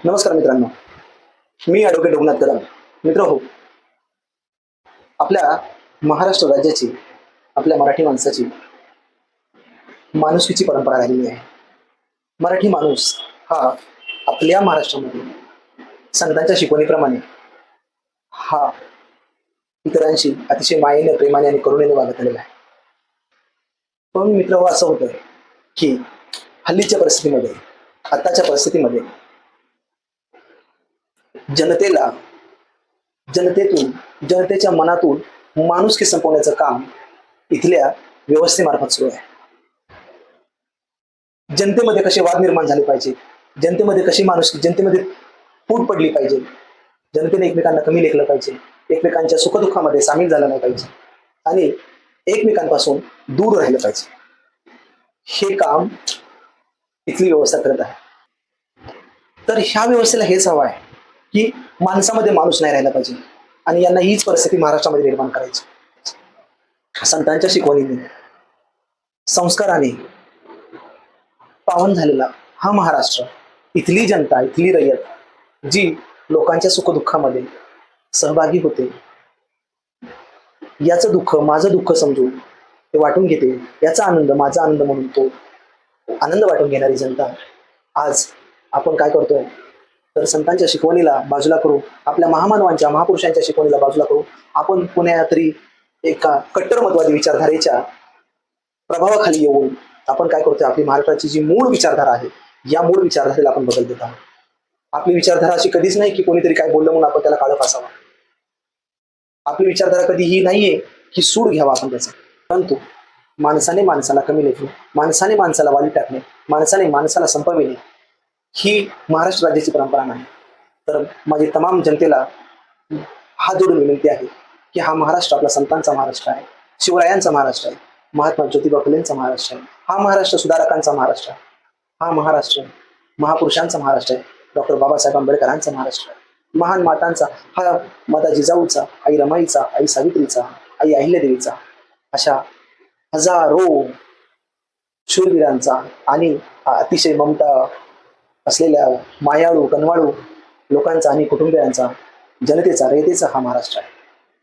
नमस्कार मित्रांनो, मी ॲडव्होकेट रघुनाथ कदम. मित्र हो, आपल्या महाराष्ट्र राज्याची, आपल्या मराठी माणसाची माणुसकीची परंपरा राहिलेली आहे. मराठी माणूस हा आपल्या महाराष्ट्रामध्ये संतांच्या शिकवणीप्रमाणे हा इतरांशी अतिशय मायेने, प्रेमाने आणि करुणेने वागत आलेला आहे. पण मित्र हो, असं होतं की हल्लीच्या परिस्थितीमध्ये, आताच्या परिस्थितीमध्ये जनतेला, जनतेतून, जनतेच्या मनातून माणुसकी संपवण्याचं काम इथल्या व्यवस्थेमार्फत सुरू आहे. जनतेमध्ये कसे वाद निर्माण झाले पाहिजे, जनतेमध्ये कशी माणुसकी, जनतेमध्ये फूट पडली पाहिजे, जनतेने एकमेकांना कमी लेखलं पाहिजे, एकमेकांच्या सुखदुःखामध्ये सामील झालं नाही पाहिजे आणि एकमेकांपासून दूर राहिलं पाहिजे, हे काम इथली व्यवस्था करत आहे. तर ह्या व्यवस्थेला हेच हवं आहे की माणसामध्ये माणूस नाही राहिला पाहिजे आणि यांना हीच परिस्थिती महाराष्ट्रामध्ये निर्माण करायची. संतांच्या शिकवणीने, संस्काराने पावन झालेला हा महाराष्ट्र, इथली जनता, इथली रयत जी लोकांच्या सुखदुःखामध्ये सहभागी होते, याचं दुःख माझं दुःख समजून ते वाटून घेते, याचा आनंद माझा आनंद म्हणून तो आनंद वाटून घेणारी जनता, आज आपण काय करतोय तर संतांच्या शिकवणीला बाजूला करू, आपल्या महामानवांच्या, महापुरुषांच्या शिकवणीला बाजूला करू आपण पुण्या तरी एका कट्टरमतवादी विचारधारेच्या प्रभावाखाली येऊन आपण काय करतोय, आपली महाराष्ट्राची जी मूळ विचारधारा आहे, या मूळ विचारधारेला आपण बदल देत आहोत. आपली विचारधारा अशी कधीच नाही की कोणीतरी काय बोललं म्हणून आपण त्याला काळं फासावं. आपली विचारधारा कधी ही नाहीये की सूड घ्यावा आपण त्याचा, परंतु माणसाने माणसाला कमी लेखणे, माणसाने माणसाला वाली टाकणे, माणसाने माणसाला संपविणे, ही महाराष्ट्र राज्याची परंपरा नाही. तर माझी तमाम जनतेला हात जोडून विनंती आहे की हा महाराष्ट्र आपला संतांचा महाराष्ट्र आहे, शिवरायांचा महाराष्ट्र आहे, महात्मा ज्योतिबा फुलेंचा महाराष्ट्र आहे, हा महाराष्ट्र सुधारकांचा महाराष्ट्र आहे, हा महाराष्ट्र महापुरुषांचा महाराष्ट्र आहे, डॉक्टर बाबासाहेब आंबेडकरांचा महाराष्ट्र आहे, महान मातांचा, हा माता जिजाऊचा, आई रमाईचा, आई सावित्रीचा, आई अहिल्यादेवीचा, अशा हजारो शूरवीरांचा आणि अतिशय ममता असलेल्या मायाळू, कनवाळू लोकांचा आणि कुटुंबियांचा, जनतेचा, रयतेचा हा महाराष्ट्र आहे.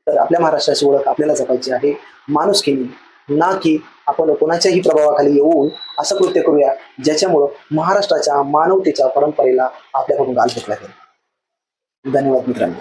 तर आपल्या महाराष्ट्राची ओळख आपल्याला जपायची आहे माणुसकीने, ना की आपण कोणाच्याही प्रभावाखाली येऊन असं कृत्य करूया ज्याच्यामुळं महाराष्ट्राच्या मानवतेच्या परंपरेला आपल्याकडून गाल फेकला जाईल. धन्यवाद मित्रांनो.